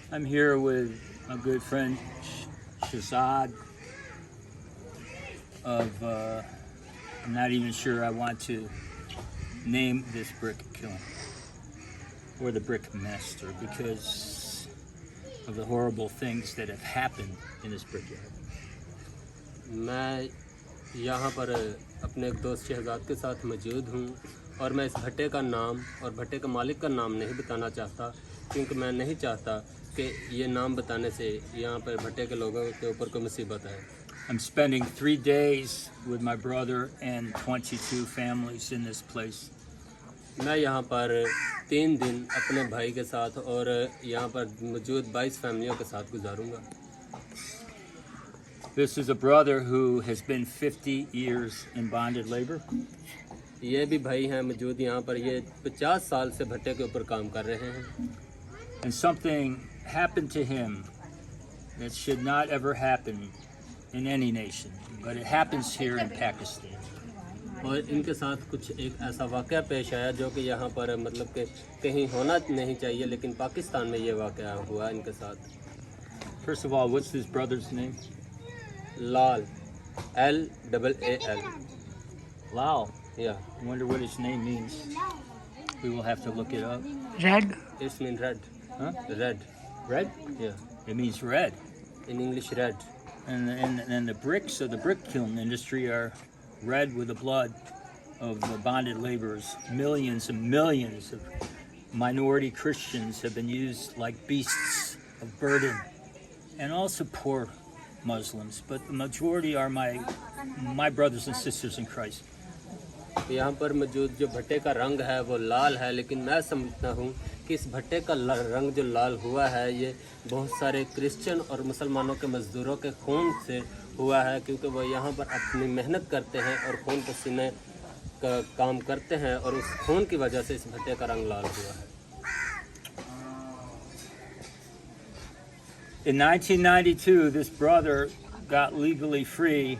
I'm here with my good friend Shazad of, I'm not even sure I want to name this brick kiln or the brick master because of the horrible things that have happened in this brickyard. मैं यहाँ पर अपने एक दोस्त शहजाद के साथ मौजूद हूँ और मैं इस भट्टे का नाम और भट्टे के मालिक का नाम नहीं बताना चाहता क्योंकि मैं नहीं चाहता कि ये नाम बताने से यहाँ पर भट्टे के लोगों के ऊपर कोई मुसीबत है. I'm spending 3 days with my brother and 22 families in this place. मैं यहाँ पर 3 दिन अपने भाई के साथ और यहाँ पर मौजूद 22 फैमिलियों के साथ गुजारूँगा. This is a brother who has been 50 years in bonded labor. ये भी भाई हैं मौजूद यहाँ पर, ये 50 साल से भट्टे के ऊपर काम कर रहे हैं. And something happened to him that should not ever happen in any nation, but it happens here in Pakistan. और इनके साथ कुछ एक ऐसा वाक़या पेश आया जो कि यहाँ पर मतलब कि कहीं होना नहीं चाहिए, लेकिन पाकिस्तान में ये वाक़या हुआ इनके साथ. First of all, what's this brother's name? Lal, L-A-A-L. Laal. Yeah, I wonder what his name means. We will have to look it up. Red. it means red. Huh? Red. Red? Yeah, It means red. in English red. And the bricks of the brick kiln industry are red with the blood of the bonded laborers. Millions and millions of minority Christians have been used like beasts of burden, and also poor Muslims, but the majority are my brothers and sisters in Christ. यहाँ पर मौजूद जो भट्टे का रंग है वो लाल है, लेकिन मैं समझता हूँ कि इस भट्टे का रंग जो लाल हुआ है ये बहुत सारे क्रिश्चियन और मुसलमानों के मज़दूरों के खून से हुआ है, क्योंकि वो यहाँ पर अपनी मेहनत करते हैं और खून पसीने का काम करते हैं और उस खून की वजह से इस भट्टे का रंग लाल हुआ है. In 1992, this brother got legally free,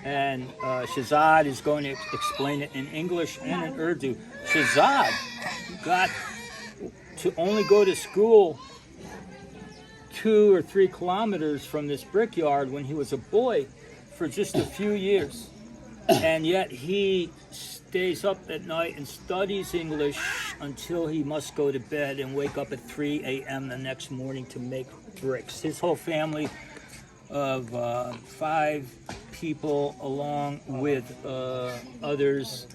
and Shazad is going to explain it in English and in Urdu. Shazad got to only go to school 2 or 3 kilometers from this brickyard when he was a boy for just a few years. And yet he stays up at night and studies English until he must go to bed and wake up at 3 a.m. the next morning to make bricks. His whole family of 5 people, along with others,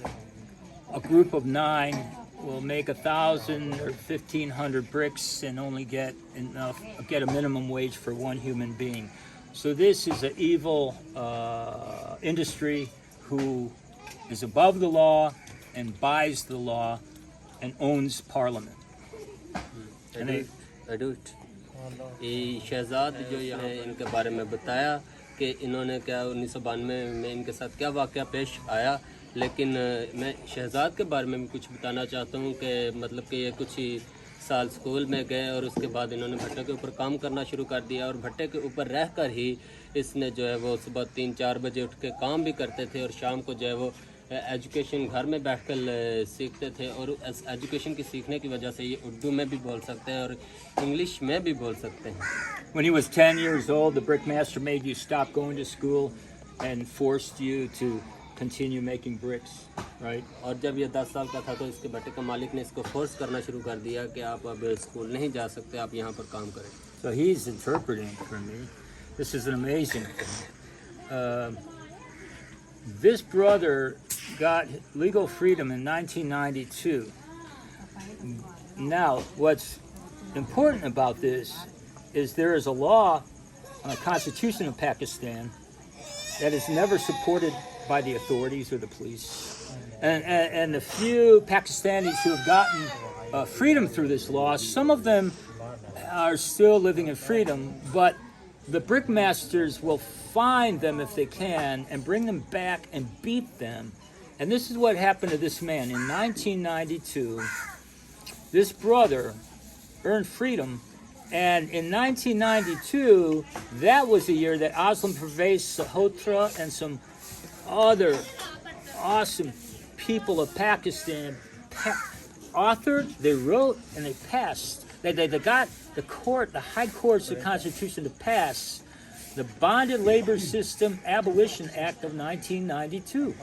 a group of 9, will make 1,000 or 1,500 bricks and only get a minimum wage for 1 human being. So this is an evil industry who is above the law and buys the law and owns parliament. And they, ये शहजाद जो यहाँ इनके बारे में बताया कि इन्होंने क्या 1992 में इनके साथ क्या वाक़या पेश आया, लेकिन मैं शहजाद के बारे में भी कुछ बताना चाहता हूँ कि मतलब कि ये कुछ ही साल स्कूल में गए और उसके बाद इन्होंने भट्टे के ऊपर काम करना शुरू कर दिया और भट्टे के ऊपर रहकर ही इसने जो है वो सुबह 3-4 बजे उठ के काम भी करते थे और शाम को जो है वो एजुकेशन घर में बैठकर सीखते थे और इस एजुकेशन की सीखने की वजह से ये उर्दू में भी बोल सकते हैं और इंग्लिश में भी बोल सकते हैं. When he was 10 years old, the brickmaster made you stop going to school and forced you to continue making bricks, right? और जब ये 10 साल का था तो इसके भट्टे के मालिक ने इसको फोर्स करना शुरू कर दिया कि आप अब स्कूल नहीं जा सकते, आप यहाँ पर काम करें. So he's interpreting for me. This is an amazing thing. This brother got legal freedom in 1992. Now, what's important about this is there is a law on the Constitution of Pakistan that is never supported by the authorities or the police. And the few Pakistanis who have gotten freedom through this law, some of them are still living in freedom, but the brickmasters will find them if they can and bring them back and beat them. And this is what happened to this man. In 1992, this brother earned freedom, and in 1992, that was the year that Aslam Pervez Sahota and some other awesome people of Pakistan authored, they wrote, and they passed they got the high courts, the Constitution to pass the Bonded Labor System Abolition Act of 1992.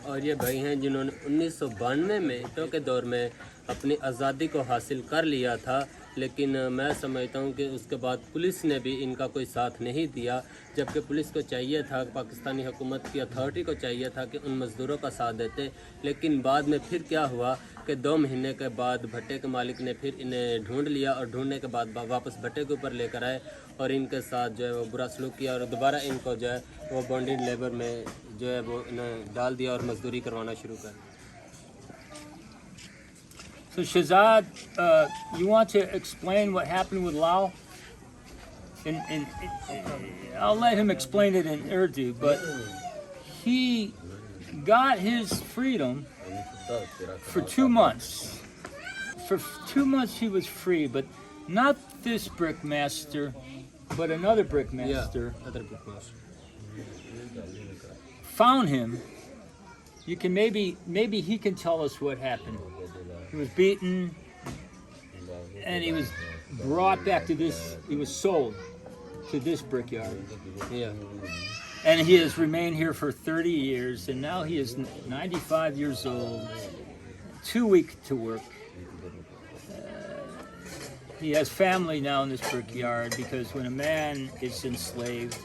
और ये भाई हैं जिन्होंने 1992 में तो के दौर में अपनी आज़ादी को हासिल कर लिया था, लेकिन मैं समझता हूँ कि उसके बाद पुलिस ने भी इनका कोई साथ नहीं दिया, जबकि पुलिस को चाहिए था, पाकिस्तानी हुकूमत की अथॉरिटी को चाहिए था कि उन मज़दूरों का साथ देते। लेकिन बाद में फिर क्या हुआ कि 2 महीने के बाद भट्टे के मालिक ने फिर इन्हें ढूंढ लिया और ढूंढने के बाद वापस भट्टे के ऊपर लेकर आए और इनके साथ जो है वो बुरा सलूक किया और दोबारा इनको जो है वो बॉन्डेड लेबर में जो है वो इन्हें डाल दिया और मजदूरी करवाना शुरू कर दिया। So Shahzad, you want to explain what happened with Laal? I'll let him explain it in Urdu, but he got his freedom for 2 months. For 2 months he was free, but not this brickmaster, but another brickmaster found him. You can maybe he can tell us what happened. He was beaten, and he was brought back to this. He was sold to this brickyard. Yeah. And he has remained here for 30 years, and now he is 95 years old, too weak to work. He has family now in this brickyard because when a man is enslaved,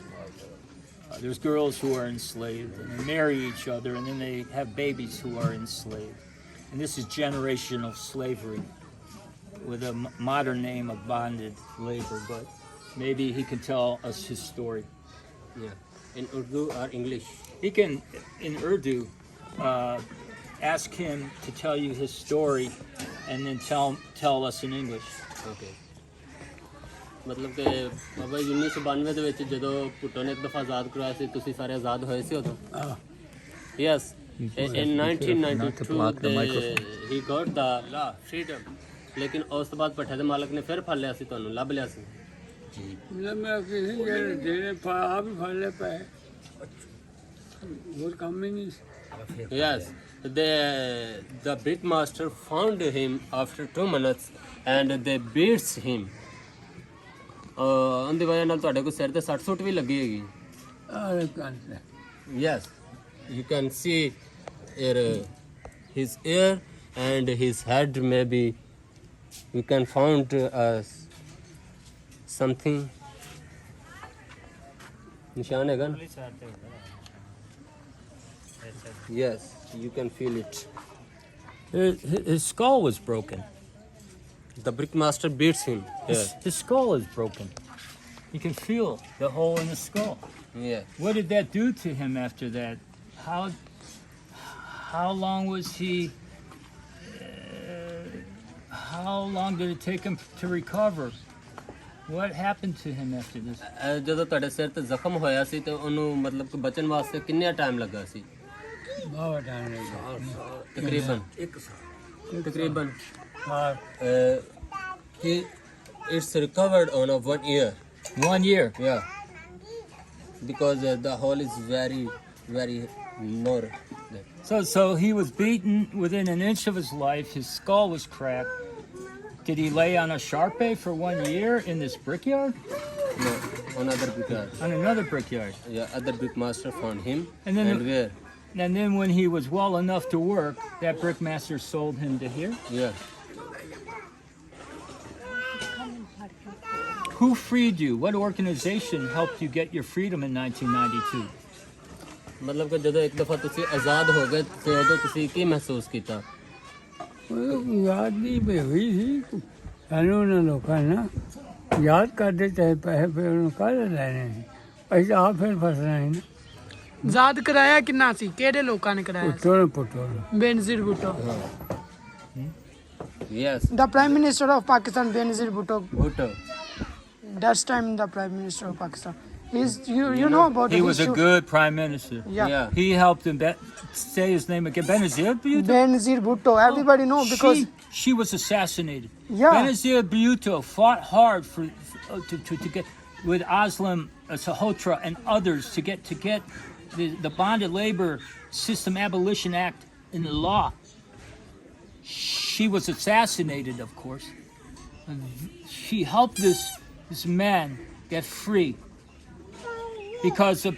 there's girls who are enslaved, and they marry each other, and then they have babies who are enslaved. And this is generational slavery with a modern name of bonded labor, but maybe he can tell us his story. Yeah. In Urdu or English? He can, in Urdu, ask him to tell you his story and then tell us in English. Okay. मतलब कि बाबा 1992 ਦੇ ਵਿੱਚ ਜਦੋਂ ਭੁੱਟੋ ਨੇ ਇੱਕ ਦਫਾ ਆਜ਼ਾਦ ਕਰਵਾਇਆ ਸੀ, ਤੁਸੀਂ ਸਾਰੇ ਆਜ਼ਾਦ ਹੋਏ ਸੀ ਉਦੋਂ? Yes. In 1992 he got the freedom. लेकिन ਉਸ ਤੋਂ ਬਾਅਦ ਭੱਠੇ ਦੇ ਮਾਲਕ ਨੇ ਫਿਰ ਫੜ ਲਿਆ ਸੀ, ਤੁਹਾਨੂੰ ਲੱਭ ਲਿਆ ਸੀ? मैं किसी के देने आप ही फल ले पाए, वो काम ही नहीं। Yes. The brickmaster found him after 2 months and they beats him. ਉਹਦੀ ਵਜ੍ਹਾ ਨਾਲ ਤੁਹਾਡੇ ਕੋਲ ਸਿਰ ਤੇ 60 ਸੁੱਟ ਵੀ ਲੱਗੀ ਹੈਗੀ। अरे कान से Yes, you can see his ear and his head. Maybe you can find something. निशान है gun? Yes, you can feel it. His skull was broken. The brickmaster beats him. Yes. His skull is broken. You can feel the hole in the skull. Yeah. What did that do to him after that? How long was he? How long did it take him to recover? What happened to him after this? ਜਦੋਂ ਤੁਹਾਡੇ ਸਿਰ ਤੇ ਜ਼ਖਮ ਹੋਇਆ ਸੀ ਤੇ ਉਹਨੂੰ ਮਤਲਬ ਕਿ ਬਚਣ ਵਾਸਤੇ ਕਿੰਨਾ ਟਾਈਮ ਲੱਗਾ ਸੀ? बहुत टाइम लगा, ਤਕਰੀਬਨ 1 साल। ਤਕਰੀਬਨ हाँ, it's recovered on a 1 year. 1 year. Yeah, because the hole is very, very more. So he was beaten within an inch of his life. His skull was cracked. Did he lay on a Sharpie for 1 year in this brickyard? No, another brickyard. On another brickyard. Yeah, other brickmaster found him. And then- where? And then when he was well enough to work, that brickmaster sold him to here. Yeah. Who freed you? What organization helped you get your freedom in 1992? मतलब कि ਜਦੋਂ ਇੱਕ ਦਫਾ ਤੁਸੀਂ ਆਜ਼ਾਦ ਹੋ ਗਏ ਤੇ ਉਦੋਂ ਤੁਸੀਂ ਕੀ ਮਹਿਸੂਸ ਕੀਤਾ? वो याद नहीं भी हुई थी, कानून लोगों ना याद कर देते हैं पैसे, फिर उन्होंने कर लेने हैं पैसे, आप फिर फंस रहे हैं ना। ਆਜ਼ਾਦ ਕਰਾਇਆ ਕਿੰਨਾ ਸੀ, ਕਿਹੜੇ ਲੋਕਾਂ ਨੇ ਕਰਾਇਆ? पुटोल Benazir Bhutto. Yes. The Prime Minister of Pakistan, Benazir Bhutto. Bhutto. That time the Prime Minister of Pakistan. You know about He the was a issue. good prime minister. Yeah. Yeah. He helped him. Say his name again. Benazir Bhutto. Benazir Bhutto. Everybody know because She was assassinated. Yeah. Benazir Bhutto fought hard to get with Aslam Sahotra and others to get the Bonded Labor System Abolition Act in the law. She was assassinated, of course. she helped this man get free because the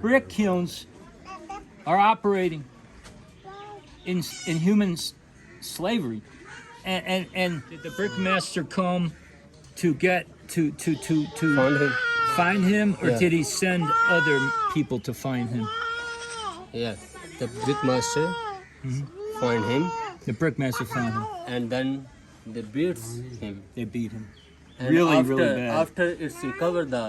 brick kilns are operating in human slavery, and did the brickmaster come to get to Found him. find him, or Yeah. did he send other people to find him? Yeah, the brickmaster found him, The brickmaster found him. and then they beat him. They beat him. And Really, after, really bad. After it's recovered the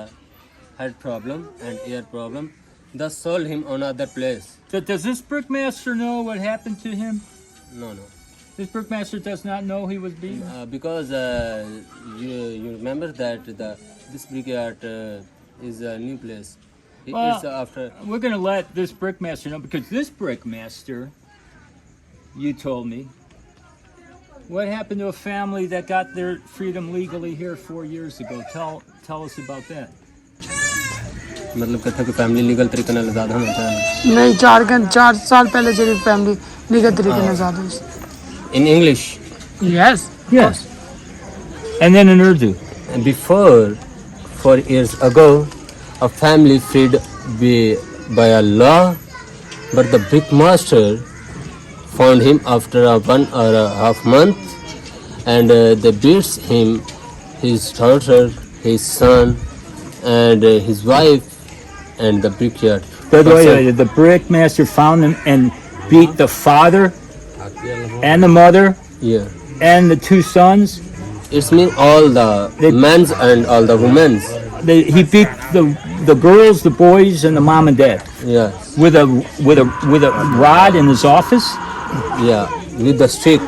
head problem and ear problem, they sold him another place. So does this brickmaster know what happened to him? No. This brickmaster does not know he was beaten. Because you remember that this brickyard is a new place. Well, It's after We're going to let this brickmaster know, because this brickmaster, you told me, what happened to a family that got their freedom legally here 4 years ago? Tell us about that. मतलब कहता कि family legal तरीके से आज़ाद होना चाहिए. नहीं 4 साल पहले चली फैमिली लीगल तरीके से आजाद हुई. In English, Yes. Yes. And then in Urdu. before 4 years ago, a family freed by a law, but the brickmaster found him after a 1.5 month, and they beat him, his daughter, his son, and his wife, and the brickyard. By the way, the brickmaster found him and beat the father and the mother Yeah, and the 2 sons. it's mean all the men's and all the women's. He beat the girls, the boys, and the mom and dad Yeah, with a rod in his office. yeah, with the stick.